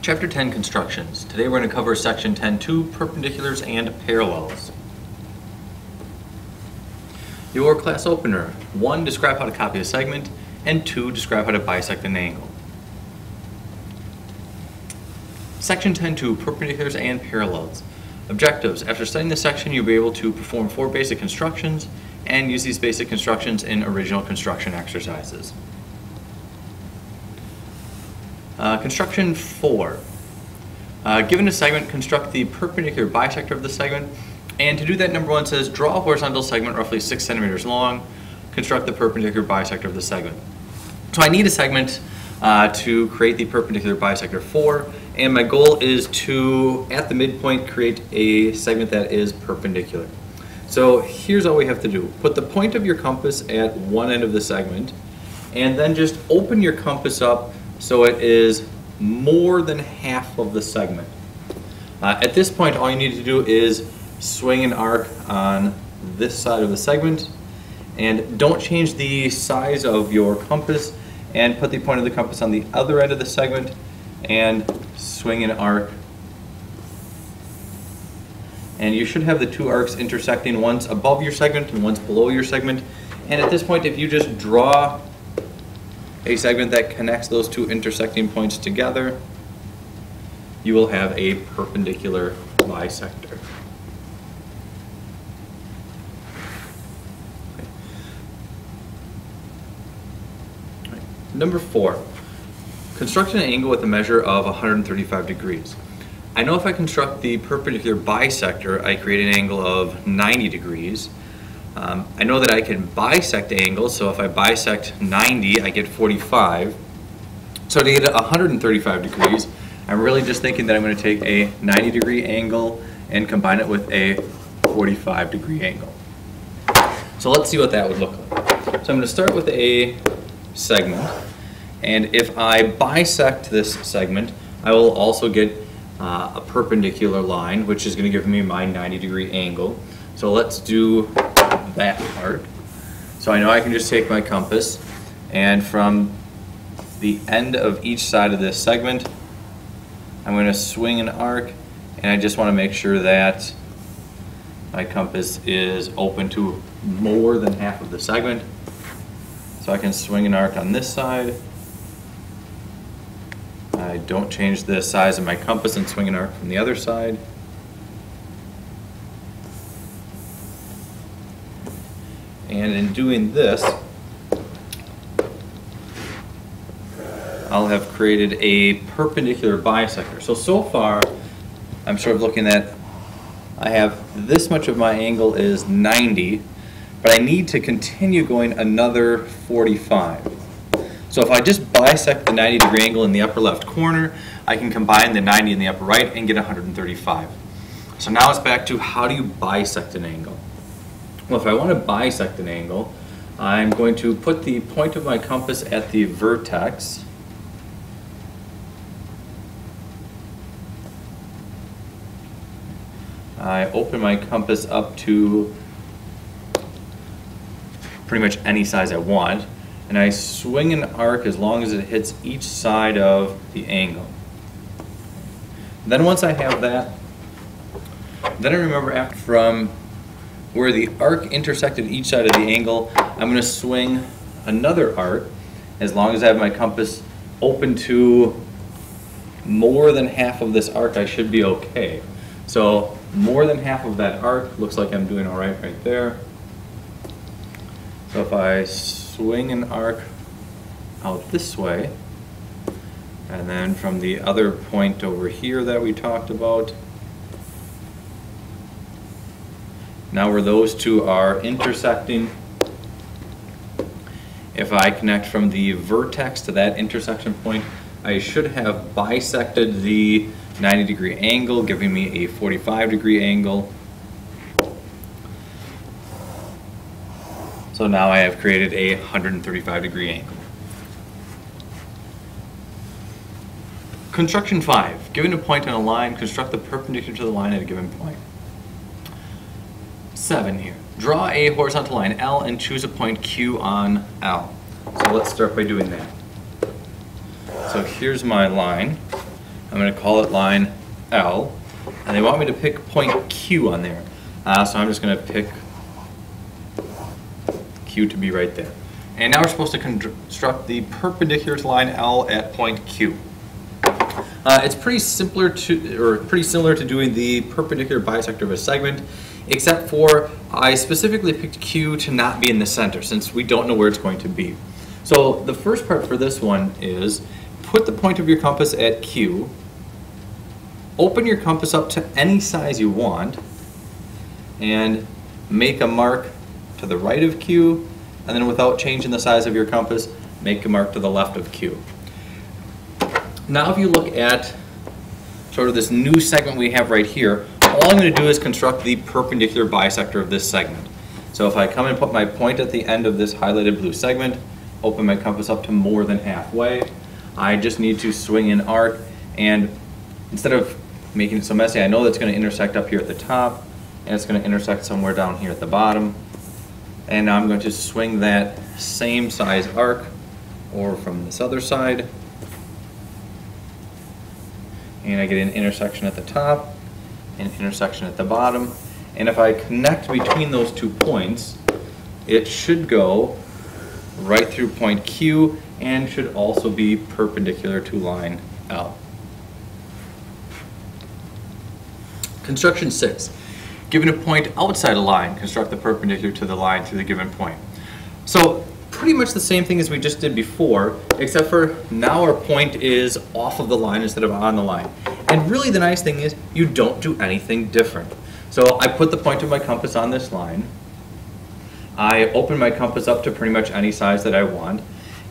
Chapter 10, Constructions. Today we're going to cover Section 10.2, Perpendiculars and Parallels. Your class opener. 1. Describe how to copy a segment, and 2. Describe how to bisect an angle. Section 10.2, Perpendiculars and Parallels. Objectives. After studying this section, you'll be able to perform 4 basic constructions and use these basic constructions in original construction exercises. Construction 4. Given a segment, construct the perpendicular bisector of the segment. And to do that, number 1 says, draw a horizontal segment roughly 6 centimeters long. Construct the perpendicular bisector of the segment. So I need a segment to create the perpendicular bisector for, and my goal is to, at the midpoint, create a segment that is perpendicular. So here's all we have to do. Put the point of your compass at one end of the segment, and then just open your compass up so it is more than half of the segment. At this point, all you need to do is swing an arc on this side of the segment, and don't change the size of your compass, and put the point of the compass on the other end of the segment and swing an arc. And you should have the 2 arcs intersecting, once above your segment and once below your segment. And at this point, if you just draw a segment that connects those 2 intersecting points together, you will have a perpendicular bisector. Number 4, construct an angle with a measure of 135 degrees. I know if I construct the perpendicular bisector, I create an angle of 90 degrees. I know that I can bisect angles, so if I bisect 90, I get 45. So to get 135 degrees, I'm really just thinking that I'm going to take a 90 degree angle and combine it with a 45 degree angle. So let's see what that would look like. So I'm going to start with a segment, and if I bisect this segment, I will also get a perpendicular line, which is going to give me my 90 degree angle. So let's do that part. So I know I can just take my compass, and from the end of each side of this segment, I'm going to swing an arc, and I just want to make sure that my compass is open to more than half of the segment. So I can swing an arc on this side. I don't change the size of my compass and swing an arc from the other side. And in doing this, I'll have created a perpendicular bisector. So far, I'm sort of looking at, I have this much of my angle is 90, but I need to continue going another 45. So if I just bisect the 90 degree angle in the upper left corner, I can combine the 90 in the upper right and get 135. So now it's back to, how do you bisect an angle? Well, if I want to bisect an angle, I'm going to put the point of my compass at the vertex. I open my compass up to pretty much any size I want, and I swing an arc as long as it hits each side of the angle. Then once I have that, then I remember after from where the arc intersected each side of the angle, I'm going to swing another arc. As long as I have my compass open to more than half of this arc, I should be okay. So more than half of that arc, looks like I'm doing all right there. So if I swing an arc out this way, and then from the other point over here that we talked about, now where those 2 are intersecting, if I connect from the vertex to that intersection point, I should have bisected the 90 degree angle, giving me a 45 degree angle. So now I have created a 135 degree angle. Construction 5. Given a point on a line, construct the perpendicular to the line at a given point. 7 here. Draw a horizontal line L and choose a point Q on L. So let's start by doing that. So here's my line. I'm going to call it line L, and they want me to pick point Q on there. So I'm just going to pick Q to be right there. And now we're supposed to construct the perpendicular to line L at point Q. It's pretty similar to doing the perpendicular bisector of a segment, except for I specifically picked Q to not be in the center since we don't know where it's going to be. So the first part for this one is put the point of your compass at Q, open your compass up to any size you want, and make a mark to the right of Q, and then without changing the size of your compass, make a mark to the left of Q. Now if you look at sort of this new segment we have right here, all I'm going to do is construct the perpendicular bisector of this segment. So if I come and put my point at the end of this highlighted blue segment, open my compass up to more than halfway, I just need to swing an arc, and instead of making it so messy, I know that's going to intersect up here at the top, and it's going to intersect somewhere down here at the bottom. And now I'm going to swing that same size arc over from this other side. And I get an intersection at the top, an intersection at the bottom. And if I connect between those 2 points, it should go right through point Q and should also be perpendicular to line L. Construction 6. Given a point outside a line, construct the perpendicular to the line through the given point. So pretty much the same thing as we just did before, except for now our point is off of the line instead of on the line. And really the nice thing is you don't do anything different. So I put the point of my compass on this line. I open my compass up to pretty much any size that I want.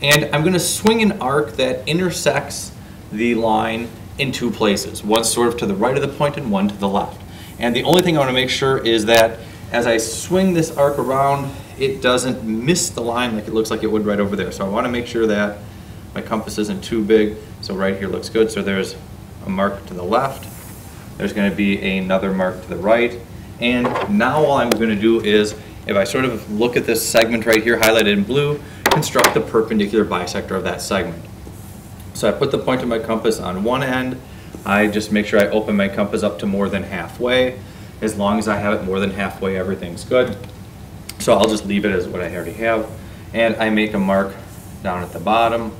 And I'm going to swing an arc that intersects the line in 2 places. One sort of to the right of the point and one to the left. And the only thing I want to make sure is that as I swing this arc around, it doesn't miss the line like it looks like it would right over there. So I want to make sure that my compass isn't too big. So right here looks good. So there's a mark to the left. There's going to be another mark to the right. And now all I'm going to do is, if I sort of look at this segment right here highlighted in blue, construct the perpendicular bisector of that segment. So I put the point of my compass on one end. I just make sure I open my compass up to more than halfway. As long as I have it more than halfway, everything's good. So I'll just leave it as what I already have. And I make a mark down at the bottom.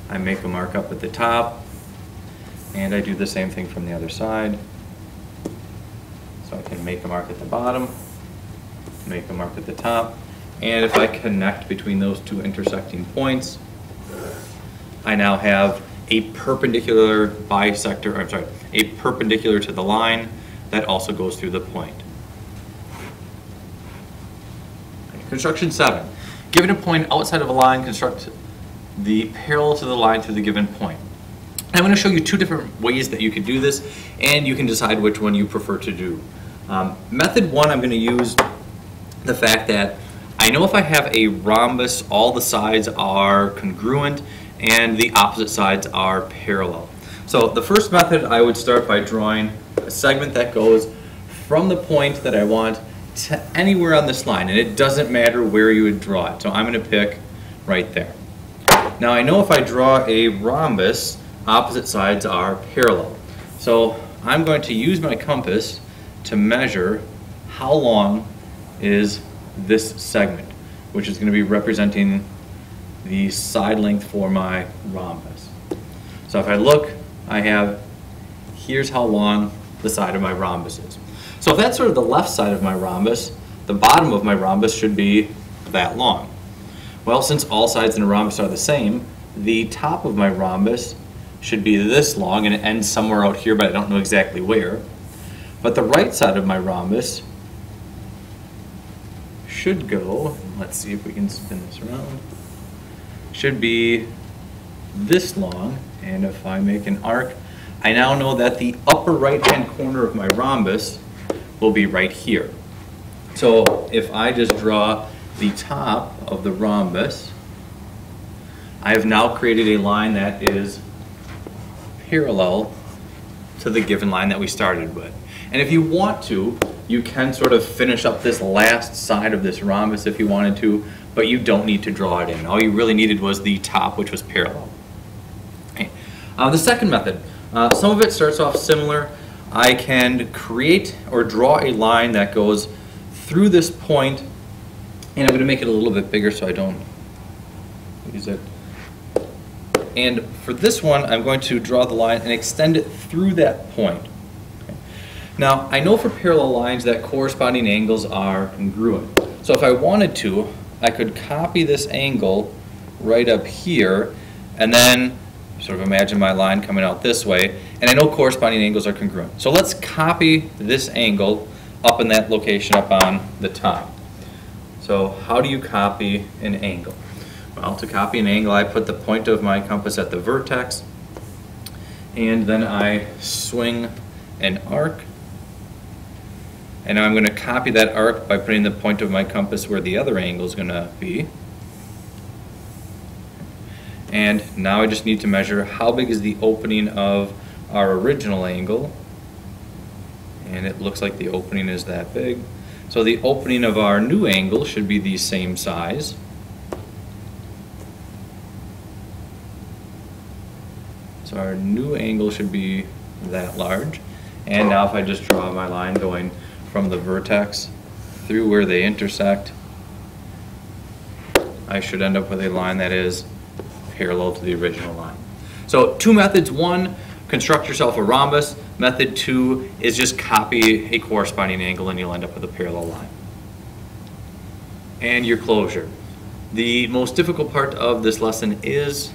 I make a mark up at the top. And I do the same thing from the other side. So I can make a mark at the bottom, make a mark at the top. And if I connect between those 2 intersecting points, I now have a perpendicular bisector, I'm sorry, a perpendicular to the line that also goes through the point. Construction 7. Given a point outside of a line, construct the parallel to the line through the given point. I'm going to show you 2 different ways that you can do this, and you can decide which one you prefer to do. Method 1, I'm going to use the fact that I know if I have a rhombus, all the sides are congruent and the opposite sides are parallel. So the first method, I would start by drawing a segment that goes from the point that I want to anywhere on this line, and it doesn't matter where you would draw it. So I'm going to pick right there. Now I know if I draw a rhombus, opposite sides are parallel. So I'm going to use my compass to measure how long is this segment, which is going to be representing the side length for my rhombus. So if I look, I have, here's how long the side of my rhombus is. So if that's sort of the left side of my rhombus, the bottom of my rhombus should be that long. Well, since all sides in a rhombus are the same, the top of my rhombus should be this long, and it ends somewhere out here, but I don't know exactly where. But the right side of my rhombus should go, let's see if we can spin this around, should be this long. And if I make an arc, I now know that the upper right hand corner of my rhombus will be right here. So if I just draw the top of the rhombus, I have now created a line that is parallel to the given line that we started with. And if you want to, you can sort of finish up this last side of this rhombus if you wanted to, but you don't need to draw it in. All you really needed was the top, which was parallel. Okay. The second method, Some of it starts off similar. I can create or draw a line that goes through this point, and I'm going to make it a little bit bigger so I don't lose it. And for this one, I'm going to draw the line and extend it through that point. Okay. Now, I know for parallel lines that corresponding angles are congruent. So if I wanted to, I could copy this angle right up here, and then sort of imagine my line coming out this way, and I know corresponding angles are congruent. So let's copy this angle up in that location up on the top. So how do you copy an angle? Well, to copy an angle, I put the point of my compass at the vertex, and then I swing an arc. And now I'm going to copy that arc by putting the point of my compass where the other angle is going to be. And now I just need to measure how big is the opening of our original angle. And it looks like the opening is that big. So the opening of our new angle should be the same size. So our new angle should be that large. And now if I just draw my line going from the vertex through where they intersect, I should end up with a line that is parallel to the original line. So two methods. One, construct yourself a rhombus. Method two is just copy a corresponding angle and you'll end up with a parallel line. And your closure. The most difficult part of this lesson is